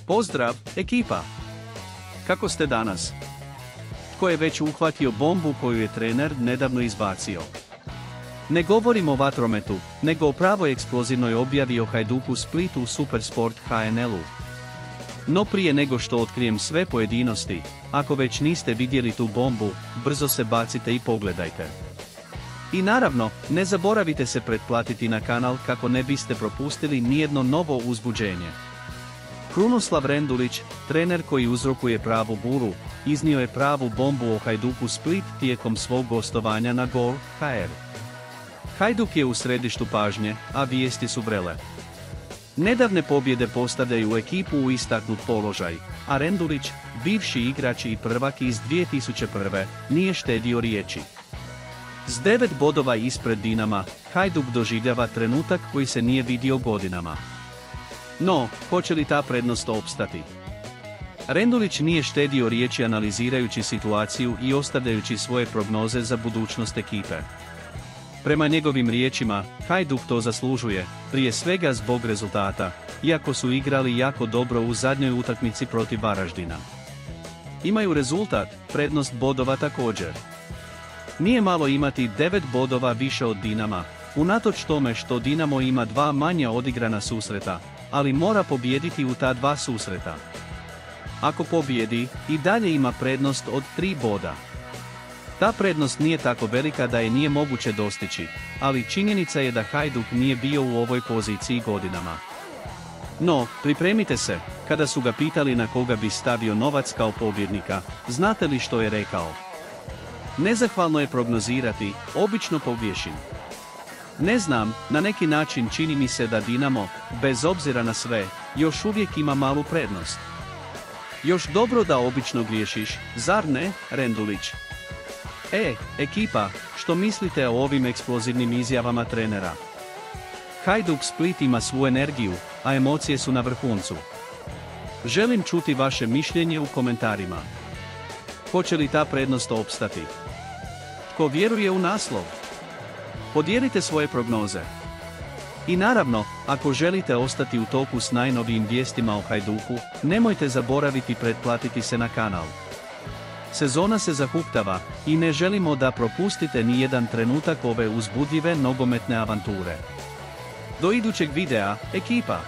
Pozdrav, ekipa! Kako ste danas? Tko je već uhvatio bombu koju je trener nedavno izbacio? Ne govorim o vatrometu, nego o pravoj eksplozivnoj objavi o Hajduku Splitu u Supersport HNL-u. No prije nego što otkrijem sve pojedinosti, ako već niste vidjeli tu bombu, brzo se bacite i pogledajte. I naravno, ne zaboravite se pretplatiti na kanal kako ne biste propustili nijedno novo uzbuđenje. Krunoslav Rendulić, trener koji uzrokuje pravu buru, iznio je pravu bombu o Hajduku Split tijekom svog gostovanja na Gol.hr. Hajduk je u središtu pažnje, a vijesti su vrele. Nedavne pobjede postavljaju ekipu u istaknut položaj, a Rendulić, bivši igrač i prvak iz 2001. nije štedio riječi. S 9 bodova ispred Dinama, Hajduk doživljava trenutak koji se nije vidio godinama. No, hoće li ta prednost opstati? Rendulić nije štedio riječi analizirajući situaciju i ostavljajući svoje prognoze za budućnost ekipe. Prema njegovim riječima, Hajduk to zaslužuje, prije svega zbog rezultata, iako su igrali jako dobro u zadnjoj utakmici protiv Varaždina. Imaju rezultat, prednost bodova također. Nije malo imati 9 bodova više od Dinama, unatoč tome što Dinamo ima 2 manja odigrana susreta, ali mora pobijediti u ta 2 susreta. Ako pobijedi, i dalje ima prednost od 3 boda. Ta prednost nije tako velika da je nije moguće dostići, ali činjenica je da Hajduk nije bio u ovoj poziciji godinama. No, pripremite se, kada su ga pitali na koga bi stavio novac kao pobjednika, znate li što je rekao? Nezahvalno je prognozirati, obično pogriješim. Ne znam, na neki način čini mi se da Dinamo, bez obzira na sve, još uvijek ima malu prednost. Još dobro da obično griješiš, zar ne, Rendulić? Ekipa, što mislite o ovim eksplozivnim izjavama trenera? Hajduk Split ima svu energiju, a emocije su na vrhuncu. Želim čuti vaše mišljenje u komentarima. Hoće li ta prednost opstati? Tko vjeruje u naslov? Podijelite svoje prognoze. I naravno, ako želite ostati u toku s najnovijim vijestima o Hajduku, nemojte zaboraviti pretplatiti se na kanal. Sezona se zahuktava i ne želimo da propustite ni jedan trenutak ove uzbudljive nogometne avanture. Do idućeg videa, ekipa!